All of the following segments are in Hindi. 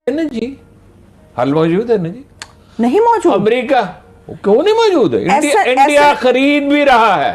है ना जी, हल मौजूद है ना जी। नहीं मौजूद। अमेरिका क्यों नहीं मौजूद है? इंडिया खरीद भी रहा है,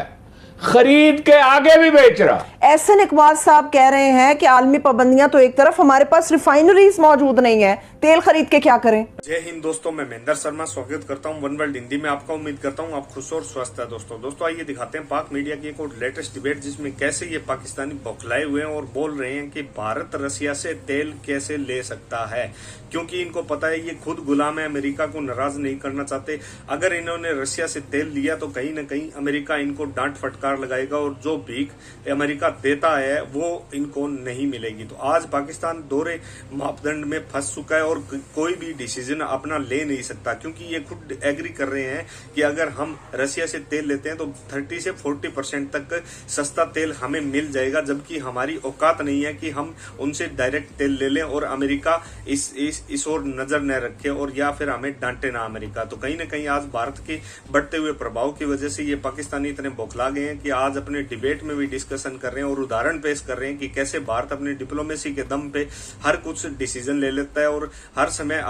खरीद के आगे भी बेच रहा। एहसन इकबाल साहब कह रहे हैं कि आलमी पाबंदियां तो एक तरफ, हमारे पास रिफाइनरीज मौजूद नहीं है, तेल खरीद के क्या करें। जय हिंद दोस्तों, मैं महेंद्र शर्मा स्वागत करता हूं वन वर्ल्ड हिंदी में। आपका उम्मीद करता हूं आप खुश और स्वस्थ है। दोस्तों आइए दिखाते हैं पाक मीडिया की एक और लेटेस्ट डिबेट, जिसमें कैसे ये पाकिस्तानी बौखलाए हुए हैं और बोल रहे हैं कि भारत रसिया से तेल कैसे ले सकता है, क्योंकि इनको पता है ये खुद गुलाम है, अमेरिका को नाराज नहीं करना चाहते। अगर इन्होंने रसिया से तेल लिया तो कहीं ना कहीं अमेरिका इनको डांट फटकार लगाएगा और जो भीख अमेरिका देता है वो इनको नहीं मिलेगी। तो आज पाकिस्तान दोहरे मापदंड में फंस चुका है और कोई भी डिसीजन अपना ले नहीं सकता, क्योंकि ये खुद एग्री कर रहे हैं कि अगर हम रसिया से तेल लेते हैं तो 30 से 40% तक सस्ता तेल हमें मिल जाएगा, जबकि हमारी औकात नहीं है कि हम उनसे डायरेक्ट तेल ले लें और अमेरिका इस ओर नजर न रखे और या फिर हमें डांटे ना अमेरिका। तो कहीं ना कहीं आज भारत के बढ़ते हुए प्रभाव की वजह से ये पाकिस्तानी इतने बौखला गए हैं कि आज अपने डिबेट में भी डिस्कशन कर रहे हैं और उदाहरण पेश कर रहे हैं कि कैसे भारत अपने डिप्लोमेसी के दम पे हर कुछ डिसीजन ले लेता है और हर समय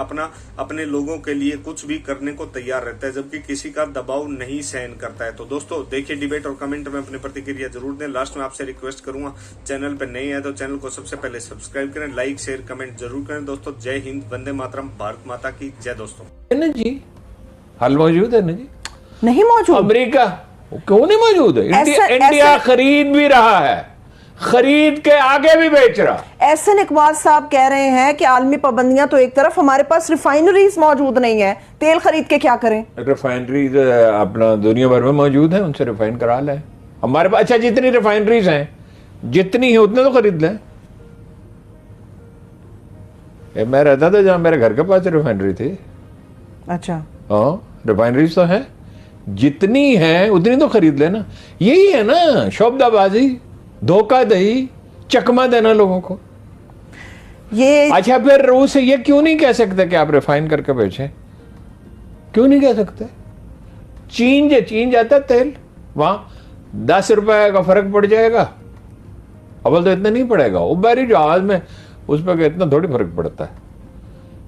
अपने लोगों के लिए कुछ भी करने को तैयार रहता है, जबकि किसी का दबाव नहीं सहन करता है। तो दोस्तों देखिए डिबेट और कमेंट में अपनी प्रतिक्रिया जरूर दें। लास्ट में आपसे रिक्वेस्ट करूंगा, चैनल पर नए हैं तो चैनल को सबसे पहले सब्सक्राइब करें, लाइक शेयर कमेंट जरूर करें। दोस्तों जय हिंद, वंदे मातरम, भारत माता की जय। दोस्तों है ना जी, हल मौजूद है ना जी। नहीं मौजूद। अमेरिका क्यों नहीं मौजूद है? इंडिया खरीद भी रहा है, खरीद के आगे भी बेच रहा। एहसन इकबाल साहब कह रहे हैं कि आलमी पाबंदियां तो एक तरफ, हमारे पास रिफाइनरीज मौजूद नहीं है, तेल खरीद के क्या करें। रिफाइनरीज अपना दुनिया भर में मौजूद है, उनसे रिफाइन करा लें हमारे पास। अच्छा, जितनी रिफाइनरीज हैं, जितनी है उतने तो खरीद लें। मैं रहता था जहां मेरे घर के पास रिफाइनरी थी। अच्छा, हाँ, रिफाइनरीज तो है, जितनी है उतनी तो खरीद लेना। यही है ना शोबदाबाजी, धोखाधड़ी, चकमा देना लोगों को। ये अच्छा, फिर रूस ये क्यों नहीं कह सकते कि आप रिफाइन करके बेचें? क्यों नहीं कह सकते? चीन जाता है तेल, वहां 10 रुपए का फर्क पड़ जाएगा। अव्वल तो इतना नहीं पड़ेगा, वो बारी जहाज में उस पर इतना थोड़ी फर्क पड़ता है।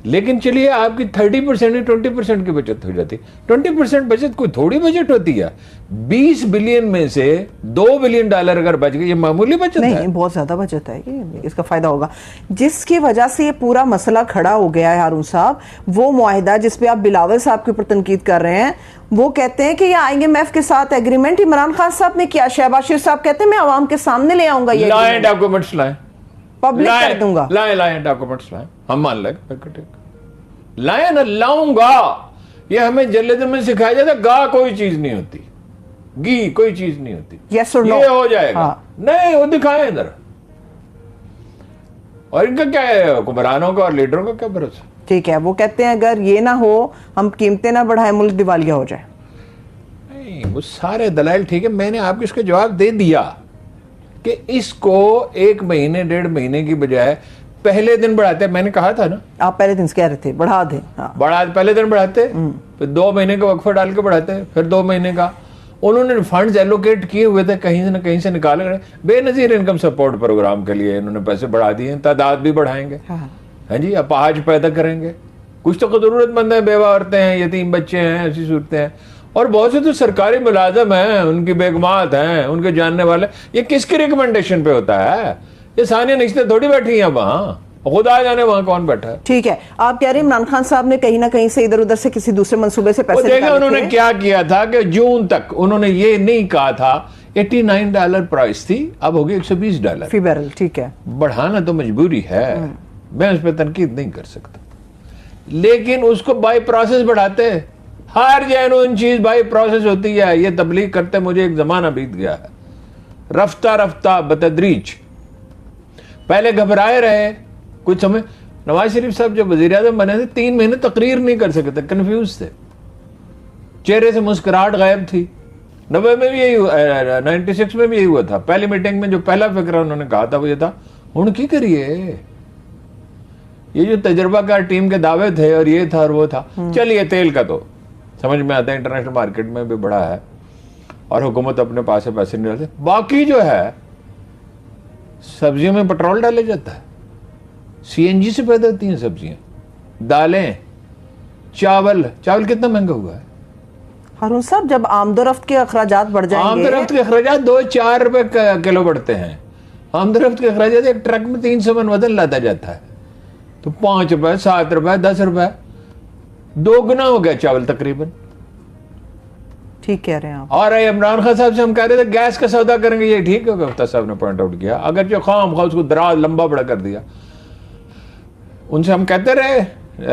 लेकिन चलिए आपकी 30% या 20% की बचत हो जाती। 20% बचत कोई थोड़ी बचत होती है। 20 बिलियन में से $2 बिलियन अगर बच गए, ये मामूली बचत नहीं, है। बहुत ज्यादा बचत है, ये इसका फायदा होगा। जिसकी वजह से ये पूरा मसला खड़ा हो गया है हारून साहब, वो मुआहिदा जिसपे आप बिलावल साहब के ऊपर तनकीद कर रहे हैं, वो कहते हैं कि ये IMF के साथ एग्रीमेंट इमरान खान साहब ने किया। शहबाज शरीफ साहब कहते हैं मैं आवाम के सामने ले आऊंगा, ये लाएं डॉक्यूमेंट्स, लाएं, पब्लिक कर दूंगा। लाएं डॉक्यूमेंट्स लाएं, हम मान लेंगे। लाएं ना, लाऊंगा। ये हमें जल्द में सिखाया जाता है, गा कोई चीज नहीं होती, गी कोई चीज नहीं होती। Yes or no? ये हो जाएगा। हाँ। नहीं, वो दिखाएं इधर। और इनका क्या है, हुक्मरानों का और लीडरों का क्या भरोसा? ठीक है, वो कहते हैं अगर ये ना हो, हम कीमतें ना बढ़ाएं, मुल्क दिवालिया हो जाए। नहीं, वो सारे दलाइल ठीक है, मैंने आपको इसका जवाब दे दिया कि इसको 1 महीने 1.5 महीने की बजाय पहले दिन बढ़ाते। मैंने कहा था ना, आप पहले दिन कह रहे थे बढ़ा दें। हाँ। पहले दिन बढ़ाते, फिर 2 महीने का वक्फा डाल के बढ़ाते, फिर 2 महीने का। उन्होंने फंड्स एलोकेट किए हुए थे, कहीं ना कहीं से निकाले गए। बेनजीर इनकम सपोर्ट प्रोग्राम के लिए इन्होंने पैसे बढ़ा दिए, तादाद भी बढ़ाएंगे। हाँ जी, अपाहज पैदा करेंगे। कुछ तो जरूरतमंद है, बेवा औरतें हैं, यतीम बच्चे हैं, ऐसी सूरतें हैं। और बहुत से तो सरकारी मुलाजम हैं, उनकी बेगमात हैं, उनके जानने वाले। ये किसकी रिकमेंडेशन पे होता है? ये सानिया निश्चित थोड़ी बैठी हैं वहां, खुदा जाने वहां कौन बैठा है। ठीक है, आप कह रहे हैं इमरान खान साहब ने कहीं ना कहीं से इधर उधर से किसी दूसरे मंसूबे से पैसे देखिए उन्होंने क्या किया था कि जून तक उन्होंने ये नहीं कहा था। $89 प्राइस थी, अब होगी $120 फी बैरल। ठीक है, बढ़ाना तो मजबूरी है, मैं उस पर तनकीद नहीं कर सकता, लेकिन उसको बाय प्रोसेस बढ़ाते। हर जेन्युइन चीज बाय प्रोसेस होती है। ये तबलीग करते मुझे एक जमाना बीत गया है। रफ्ता रफ्ता बतदरीज, पहले घबराए रहे कुछ समय। नवाज शरीफ साहब जब वजीर आजम बने थे, 3 महीने तकरीर नहीं कर सके थे, कंफ्यूज थे, चेहरे से मुस्कुराहट गायब थी। 90 में भी यही 96 में भी यही हुआ था। पहली मीटिंग में जो पहला फिक्र उन्होंने कहा था वो ये था, हुण की करिए। ये जो तजर्बाकार टीम के दावे थे और ये था और वो था। चलिए तेल का तो समझ में आता है, इंटरनेशनल मार्केट में भी बड़ा है और हुकूमत अपने पास से पैसे नहीं डालती। बाकी जो है, सब्जियों में पेट्रोल डाला जाता है, CNG से पैदा होती हैं सब्जियां, दालें, चावल कितना महंगा हुआ है? हारून साहब, जब आमदोरफ्त के अखराजात बढ़ जाएंगे, आमदोरफ्त के अखराजात 2-4 रुपए किलो बढ़ते हैं। आमदोरफ्त के अखराजात एक ट्रक में 300 मन वजन लादा जाता है, तो 5 रुपए, 7 रुपए, 10 रुपए, 2 गुना हो गया चावल तकरीबन। ठीक कह रहे हैं आप। और इमरान खान साहब से हम कह रहे थे गैस का सौदा करेंगे, ये ठीक है, मुफ्ती साहब ने पॉइंट आउट किया, अगर जो खाम खा उसको दराज लंबा बड़ा कर दिया। उनसे हम कहते रहे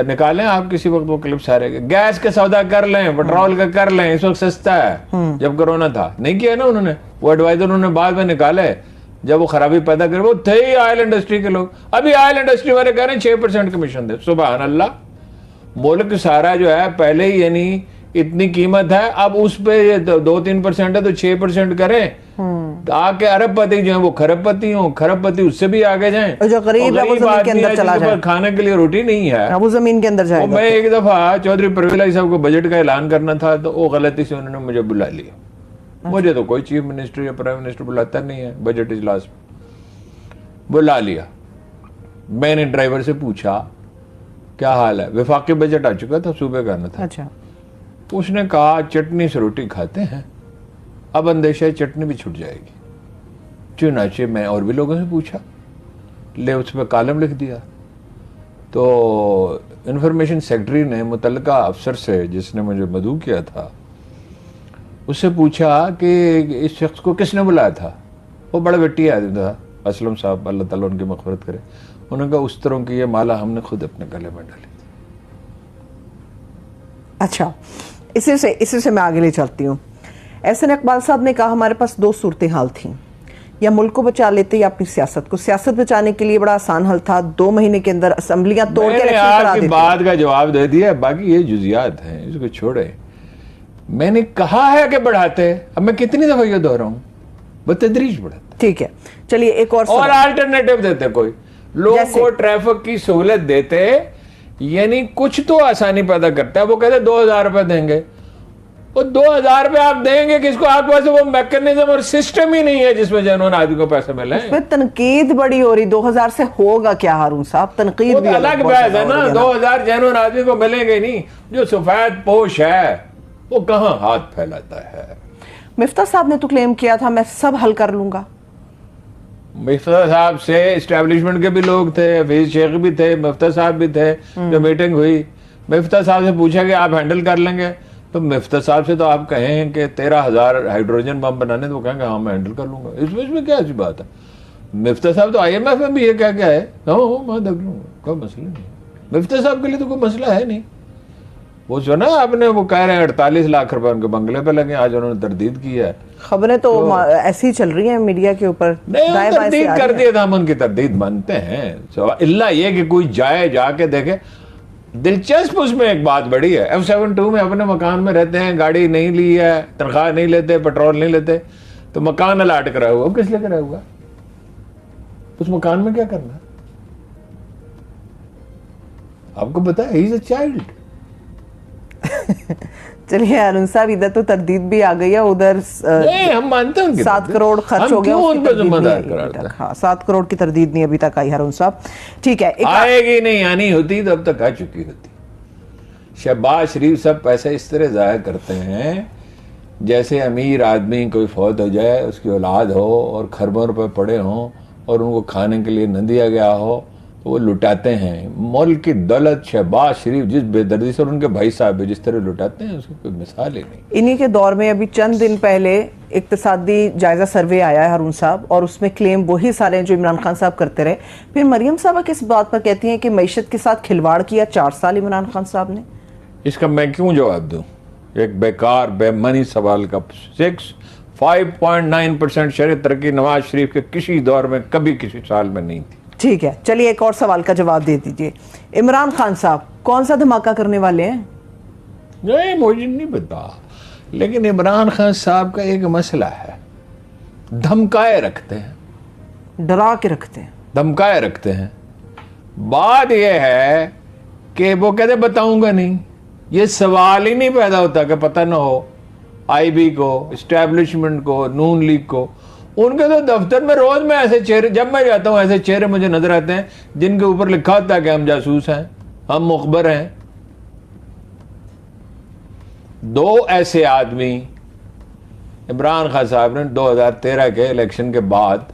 निकालें आप किसी वक्त वो क्लिप सारे, गैस का सौदा कर लें, पेट्रोल का कर लें, इस वक्त सस्ता है। जब कोरोना था नहीं किया ना उन्होंने, वो एडवाइजर उन्होंने बाद में निकाले जब वो खराबी पैदा करे। वो थे ही ऑयल इंडस्ट्री के लोग, अभी ऑयल इंडस्ट्री वाले कह रहे हैं 6% कमीशन दे। सुभान अल्लाह, मुल्क सारा जो है पहले ही यानी इतनी कीमत है, अब उस पे 2-3% है तो 6% करें, आके अरबपति जो है वो खरबपति हो, खरबपति उससे भी आगे जाएं, और जो गरीब है वो जमीन के अंदर चला जाए, खाने के लिए रोटी नहीं है वो जमीन के अंदर जाएगा। मैं एक दफा चौधरी परवेज इलाही साहब को बजट का ऐलान करना था, तो वो गलती से उन्होंने मुझे बुला लिया। मुझे तो कोई चीफ मिनिस्टर या प्राइम मिनिस्टर बुलाता नहीं है बजट इजलास में, बुला लिया। मैंने ड्राइवर से पूछा क्या हाल है, वफाकी बजट आ चुका था, सूबे का आना था। अच्छा, उसने कहा चटनी से रोटी खाते हैं, अब अंदेशा है चटनी भी छूट जाएगी। चुनाचे मैं और भी लोगों से पूछा, ले उस पर कॉलम लिख दिया। तो इंफॉर्मेशन सेक्रेटरी ने मुतल्लिका अफसर से, जिसने मुझे मदऊ किया था, उससे पूछा कि इस शख्स को किसने बुलाया था। वो बड़ा बेटी आदमी था, असलम साहब, अल्लाह ताला उनकी मग़फ़िरत करे। उन्होंने कहा उस तरह की ये माला हमने खुद अपने गले में डाली। अच्छा, इसी से मैं आगे ले चलती हूँ। एहसन इकबाल साहब ने कहा हमारे पास 2 सूरतें हाल थी, या मुल्क को बचा लेते या अपनी सियासत को। सियासत बचाने के लिए बड़ा आसान हल था, 2 महीने के अंदर असम्बलियां तोड़ के इलेक्शन करा देते। बात का जवाब दे दिया, बाकी ये जुजियात हैं, इसको छोड़े। मैंने कहा है कि बढ़ाते, अब मैं कितनी दफा ये दोहराऊं, बतदरीज बढ़ाते। ठीक है, चलिए एक और अल्टरनेटिव देते, कोई लोगों को ट्रैफिक की सहूलत देते, यानी कुछ तो आसानी पैदा करता है। वो कहते 2000 रुपए देंगे, वो 2000 रुपए आप देंगे किसको? आपके पास वो मैकेनिज्म और सिस्टम ही नहीं है जिसमें जनून आदमी को पैसे मिले। इसमें तनकीद बड़ी हो रही, 2000 से होगा क्या हारून साहब? तनकीद भी अलग बहस है ना। 2000 जनून आदमी को मिलेंगे नहीं, जो सफेद पोश है वो कहां हाथ फैलाता है। मिफ्ता साहब ने तो क्लेम किया था मैं सब हल कर लूंगा। मिफ्ता साहब से एस्टेब्लिशमेंट के भी लोग थे, हफीज शेख भी थे, मिफ्ता साहब भी थे। जो मीटिंग हुई, मिफ्ता साहब से पूछा कि आप हैंडल कर लेंगे, तो मिफ्ता साहब से तो आप कहें कि 13,000 हाइड्रोजन बम बनाने, तो वो कहेंगे हाँ मैं हैंडल कर लूंगा। इसमें क्या ऐसी बात है? मिफ्ता साहब तो IMF में भी ये क्या है, हाँ मैं देख लूंगा, कोई मसला नहीं। मिफ्ता साहब के लिए तो कोई मसला है नहीं। वो सुना आपने, वो कह रहे हैं 48 लाख रुपए उनके बंगले पे लगे, आज उन्होंने तरदीद की है। खबरें तो ऐसी ही चल रही हैं मीडिया के ऊपर, तरदीद कर दिया था, हम उनकी तरदीद मानते हैं। इल्ला ये कि कोई जाए, जाके देखे। दिलचस्प उसमें एक बात बड़ी है, F-72 में अपने मकान में रहते हैं, गाड़ी नहीं ली है, तनख्वाह नहीं लेते, पेट्रोल नहीं लेते, तो मकान अलाट करा हुआ, किस लिए करा हुआ? उस मकान में क्या करना है आपको पता है? He is a child. चलिए अरुण साहब, इधर तो तरदीद भी आ गई है, उधर नहीं हम मानते हैं 7 करोड़ खर्च हो गया, उनको जिम्मेदार करार। हाँ, 7 करोड़ की तरदीद नहीं अभी तक आई अरुण साहब। ठीक है, आएगी नहीं, आनी होती तो अब तक आ चुकी होती। शहबाज शरीफ सब पैसे इस तरह जाया करते हैं जैसे अमीर आदमी कोई फौत हो जाए, उसकी औलाद हो और खरबों रुपए पड़े हों और उनको खाने के लिए न दिया गया हो, तो वो लुटाते हैं। मुल्क की दौलत शहबाज शरीफ जिस बेदर्दी से, और उनके भाई साहब भी जिस तरह लुटाते हैं, उसकी कोई मिसाल ही नहीं। इन्हीं के दौर में अभी चंद दिन पहले इक्तिसादी जायजा सर्वे आया है हारून साहब, और उसमें क्लेम वही सारे हैं जो इमरान खान साहब करते रहे। फिर मरियम साहब किस बात पर कहती हैं कि मईशत के साथ खिलवाड़ किया 4 साल इमरान खान साहब ने? इसका मैं क्यों जवाब दूं? एक बेकार बेमनी सवाल का। 5.9% शहरी तरक्की नवाज शरीफ के किसी दौर में कभी किसी साल में नहीं थी। ठीक है, चलिए एक और सवाल का जवाब दे दीजिए। इमरान खान साहब कौन सा धमाका करने वाले हैं? नहीं मुझे नहीं पता, लेकिन इमरान खान साहब का एक मसला है, धमकाए रखते हैं, डरा के रखते हैं, धमकाए रखते हैं। बात यह है कि वो कहते बताऊंगा नहीं, ये सवाल ही नहीं पैदा होता कि पता ना हो IB को, एस्टेब्लिशमेंट को, नून लीग को। उनके तो दफ्तर में रोज में ऐसे चेहरे, जब मैं जाता हूं ऐसे चेहरे मुझे नजर आते हैं जिनके ऊपर लिखा होता है कि हम जासूस हैं, हम मुखबर हैं। दो ऐसे आदमी इमरान खान साहब ने 2013 के इलेक्शन के बाद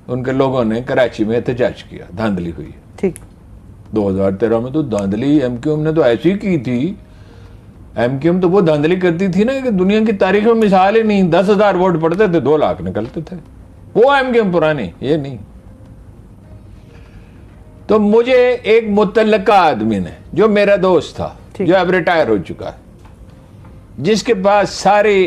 उनके लोगों ने कराची में एहतजाज किया, धांधली हुई। ठीक। 2013 में तो धांधली एमक्यूएम ने तो ऐसी की थी। एमक्यूएम तो वो धांधली करती थी ना कि दुनिया की तारीख में मिसाल ही नहीं। 10,000 वोट पड़ते थे, 2 लाख निकलते थे। वो एमक्यूएम पुरानी, ये नहीं। तो मुझे एक मुतल्लका आदमी ने, जो मेरा दोस्त था, जो अब रिटायर हो चुका है, जिसके पास सारी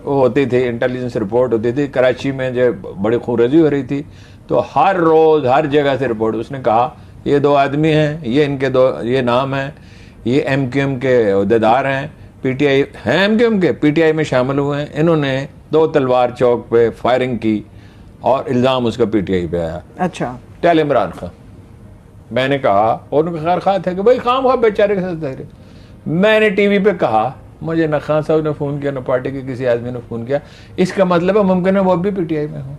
वो होती थी, इंटेलिजेंस रिपोर्ट होती थी, कराची में जो बड़ी खूरजी हो रही थी, तो हर रोज हर जगह से रिपोर्ट। उसने कहा ये 2 आदमी हैं, ये इनके 2 ये नाम हैं, ये एमक्यूएम के अहदेदार हैं, पीटीआई हैं, एमक्यूएम के पीटीआई में शामिल हुए हैं। इन्होंने 2 तलवार चौक पे फायरिंग की और इल्जाम उसका पीटीआई पे आया। अच्छा। टेल इमरान खान। मैंने कहा, और उनका खैर खा था कि भाई खाम खा बेचारे के साथ। मैंने टीवी पे कहा, मुझे न खान साहब ने फोन किया, न पार्टी के किसी आदमी ने फोन किया, इसका मतलब है मुमकिन है वो भी पीटीआई में हो।